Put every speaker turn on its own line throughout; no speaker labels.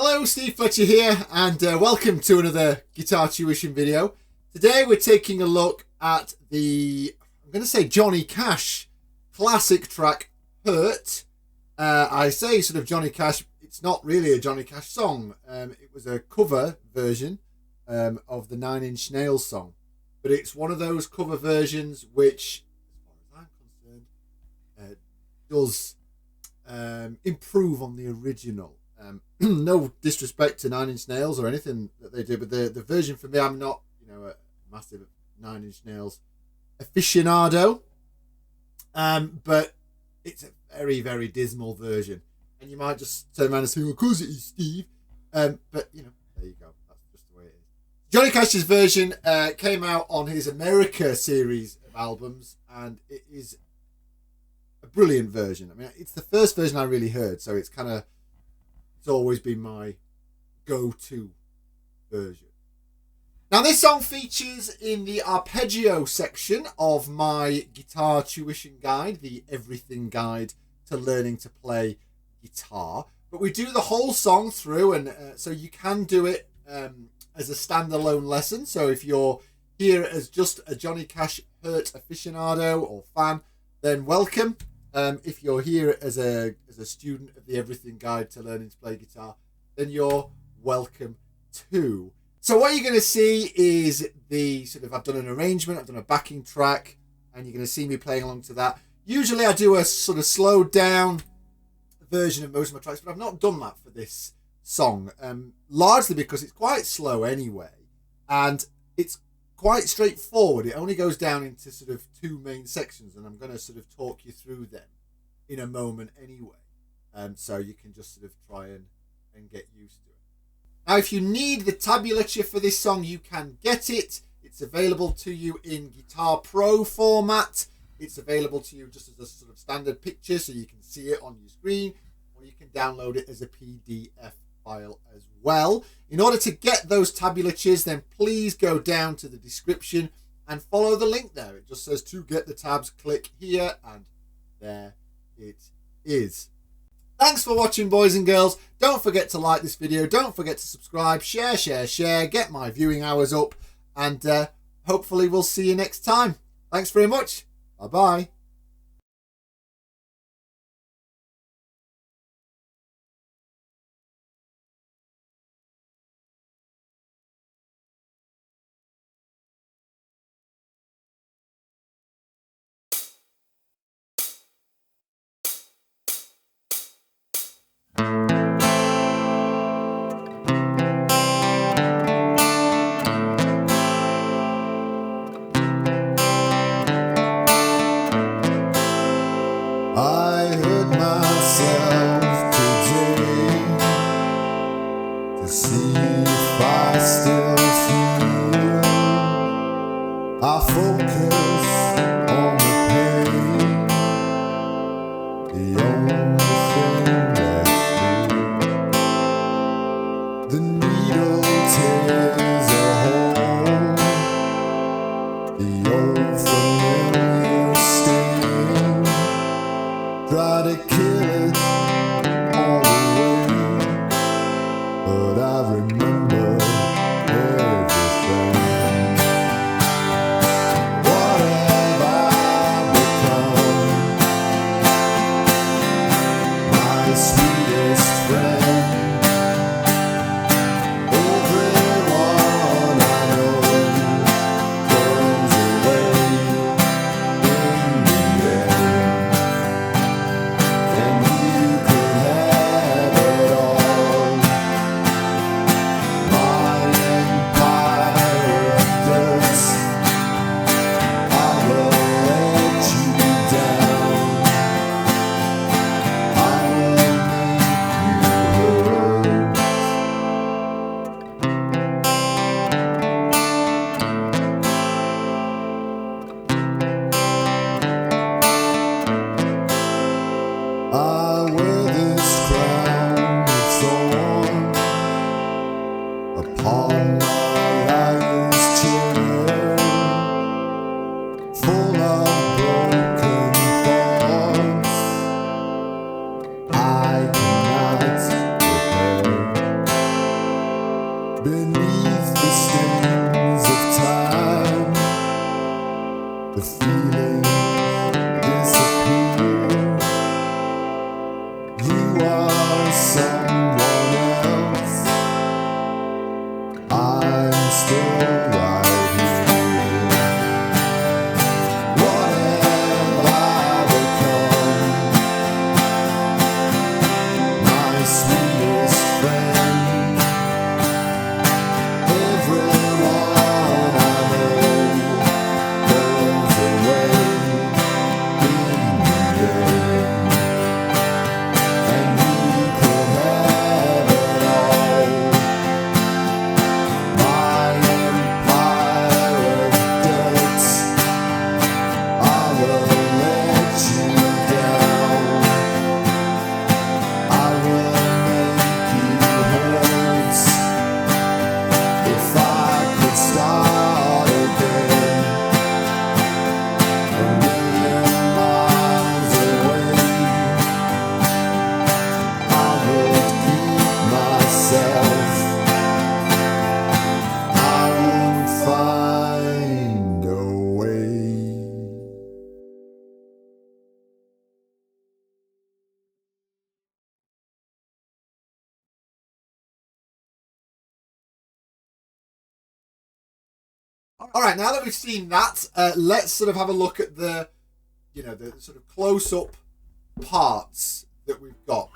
Hello, Steve Fletcher here, and welcome to another guitar tuition video. Today we're taking a look at the, I'm going to say Johnny Cash classic track, Hurt. I say sort of Johnny Cash, it's not really a Johnny Cash song. It was a cover version of the 9 Inch Nails song. But it's one of those cover versions which, as far as I'm concerned, does improve on the original. No disrespect to 9 Inch Nails or anything that they do, but the version for me, I'm not, a massive 9 Inch Nails aficionado, but it's a very, very dismal version. And you might just turn around and say, well, of course it is, Steve. But, there you go. That's just the way it is. Johnny Cash's version came out on his America series of albums, and it is a brilliant version. I mean, it's the first version I really heard, so it's always been my go-to version. Now, this song features in the arpeggio section of my guitar tuition guide, the Everything Guide to Learning to Play Guitar. But we do the whole song through, and so you can do it as a standalone lesson. So if you're here as just a Johnny Cash Hurt aficionado or fan, then welcome. If you're here as a student of the Everything Guide to Learning to Play Guitar, then you're welcome too. So what you're going to see is I've done an arrangement, I've done a backing track, and you're going to see me playing along to that. Usually I do a sort of slowed down version of most of my tracks, but I've not done that for this song, largely because it's quite slow anyway, and it's quite straightforward. It only goes down into sort of two main sections, and I'm going to sort of talk you through them in a moment anyway, so you can just sort of try and get used to it. Now, if you need the tablature for this song, you can get it. It's available to you in Guitar Pro format. It's available to you just as a sort of standard picture, so you can see it on your screen, or you can download it as a PDF file as well. In order to get those tabulatures, then please go down to the description and follow the link there. It just says to get the tabs, click here, and there it is. Thanks for watching, boys and girls. Don't forget to like this video. Don't forget to subscribe, share, get my viewing hours up, and hopefully we'll see you next time. Thanks very much. Bye-bye. feelings disappear. You are someone else. I'm still right here. What have I become? My sweetest friend. Everyone I know goes away in the end. And you could have it all. My empire of dirt, I will let you down. I will make you hurt. If I could start again, a million miles away, I would keep myself. I would find a way. All right, now that we've seen that, let's sort of have a look at the, the sort of close-up parts that we've got.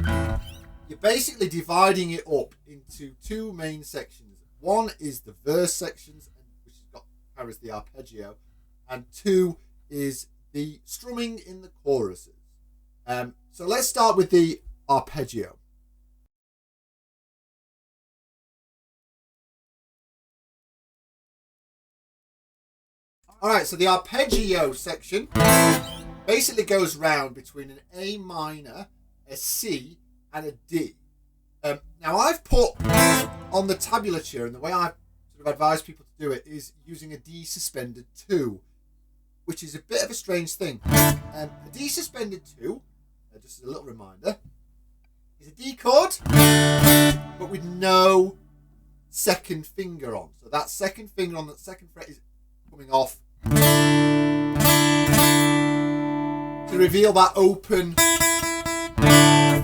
You're basically dividing it up into two main sections. One is the verse sections, which carries the arpeggio, and two is the strumming in the choruses. So let's start with the arpeggio. Alright, so the arpeggio section basically goes round between an A minor, a C, and a D. Now I've put on the tablature, and the way I sort of advise people to do it is using a D suspended 2, which is a bit of a strange thing. A D suspended 2, just as a little reminder, is a D chord, but with no second finger on. So that second finger on that second fret is coming off to reveal that open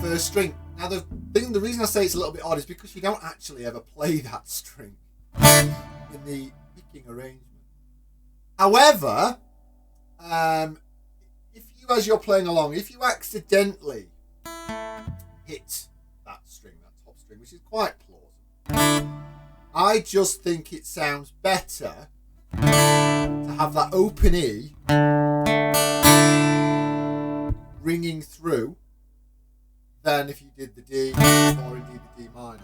first string. Now the reason I say it's a little bit odd is because you don't actually ever play that string in the picking arrangement. However, if you, as you're playing along, if you accidentally hit that string, that top string, which is quite plausible, I just think it sounds better to have that open E ringing through than if you did the D or indeed the D minor.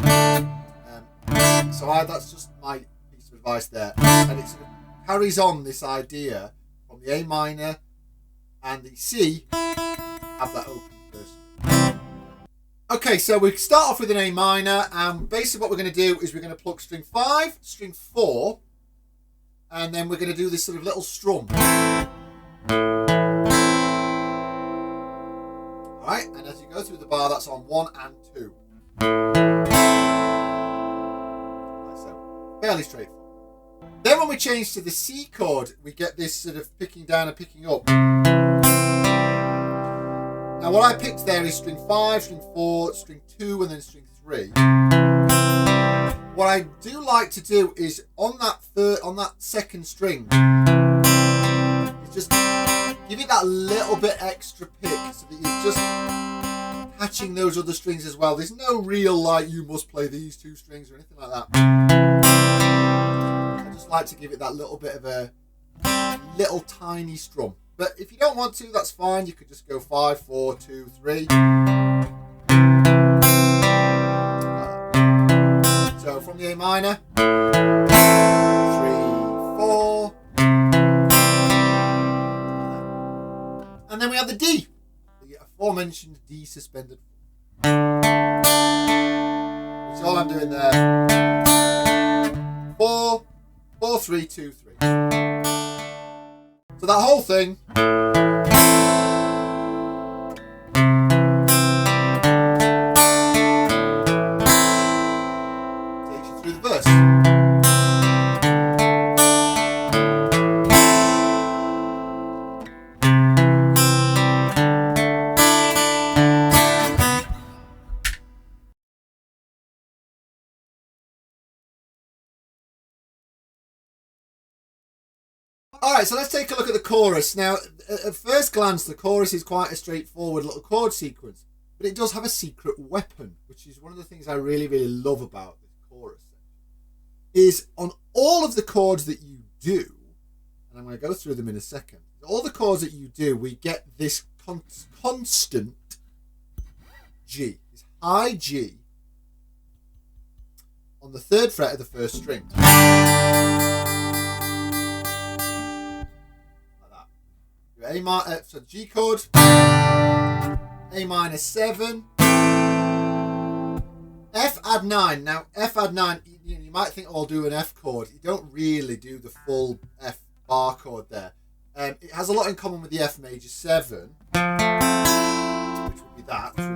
So that's just my piece of advice there, and it sort of carries on this idea from the A minor and the C have that open first. Okay, so we start off with an A minor, and basically what we're going to do is we're going to pluck string 5, string 4, and then we're going to do this sort of little strum. Alright, and as you go through the bar, that's on 1 and 2. So, fairly straightforward. Then when we change to the C chord, we get this sort of picking down and picking up. Now what I picked there is string 5, string 4, string 2, and then string 3. What I do like to do is on that second string, is just give it that little bit extra pick so that you're just catching those other strings as well. There's no real you must play these 2 strings or anything like that. I just like to give it that little bit of a little tiny strum. But if you don't want to, that's fine. You could just go 5, 4, 2, 3. So from the A minor, 3, 4, and then we have the D, the aforementioned D suspended, which is all I'm doing there. 4, 4, 3, 2, 3. So that whole thing takes you through the verse. Alright, so let's take a look at the chorus. Now, at first glance, the chorus is quite a straightforward little chord sequence, but it does have a secret weapon, which is one of the things I really, really love about this chorus section, is on all of the chords that you do, and I'm going to go through them in a second, all the chords that you do, we get this constant G, this high G on the 3rd fret of the 1st string. A minor, so G chord, A minor 7, F add 9. Now F add 9, you might think, oh, I'll do an F chord. You don't really do the full F bar chord there. It has a lot in common with the F major 7, which would be that 3, 2,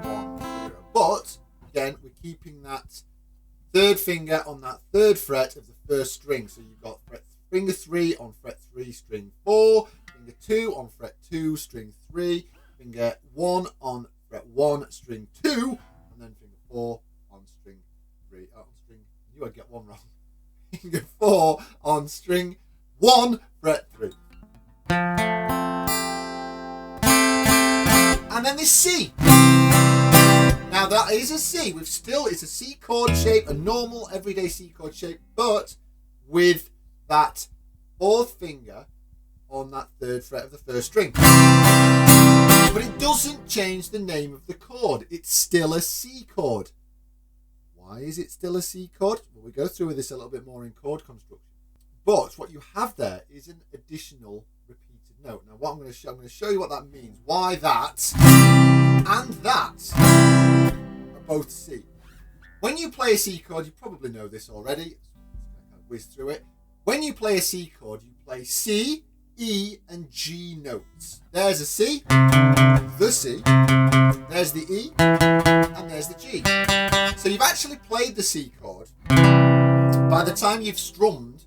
1, 0. But again, we're keeping that 3rd finger on that 3rd fret of the 1st string. So you've got finger 3 on fret 3, string 4. Finger 2 on fret 2, string 3, finger 1 on fret 1, string 2, and then finger 4 on string 3. Oh, string, I knew I'd get one wrong. Finger 4 on string 1, fret 3. And then this C. Now that is a C. It's a C chord shape, a normal everyday C chord shape, but with that 4th finger on that 3rd fret of the 1st string. But it doesn't change the name of the chord. It's still a C chord. Why is it still a C chord? Well, we go through with this a little bit more in chord construction. But what you have there is an additional repeated note. Now what I'm going to show you what that means. Why that and that are both C. When you play a C chord, you probably know this already. So I'm just going to kind of whiz through it. When you play a C chord, you play C, E and G notes. There's a C, the C, there's the E, and there's the G. So you've actually played the C chord by the time you've strummed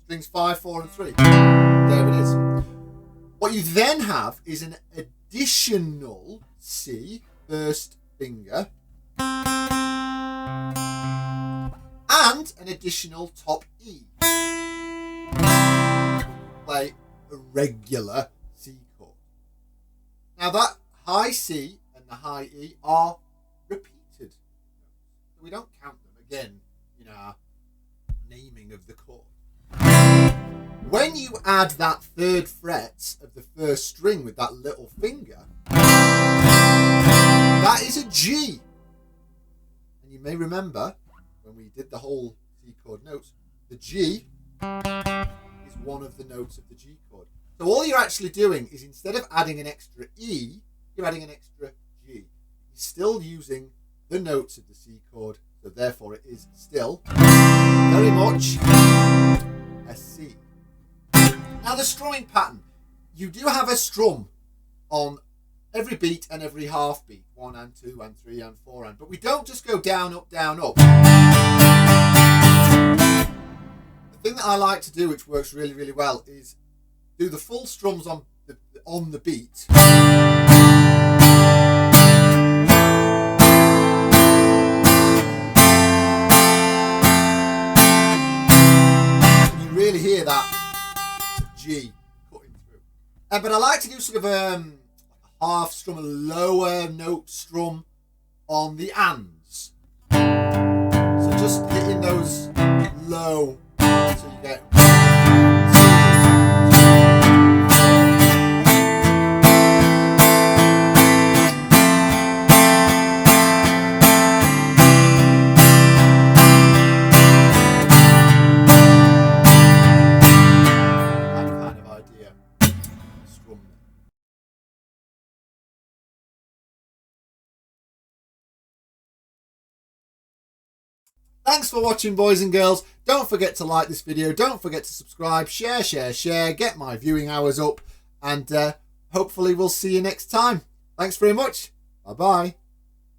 strings 5, 4 and 3. There it is. What you then have is an additional C, 1st finger, and an additional top E. Play a regular C chord. Now that high C and the high E are repeated. We don't count them again in our naming of the chord. When you add that 3rd fret of the 1st string with that little finger, that is a G. And you may remember when we did the whole C chord notes, the G is one of the notes of the G chord. So all you're actually doing is, instead of adding an extra E, you're adding an extra G. You're still using the notes of the C chord, so therefore it is still very much a C. Now the strumming pattern. You do have a strum on every beat and every half beat, 1 and 2 and 3 and 4 and, but we don't just go down, up, down, up. The thing that I like to do, which works really, really well, is do the full strums on the beat. You really hear that G cutting through. But I like to do sort of a half strum, a lower note strum on the ands. So just hitting those low, so you get. Thanks for watching, boys and girls. Don't forget to like this video. Don't forget to subscribe, share, get my viewing hours up, and hopefully we'll see you next time. Thanks very much. Bye-bye.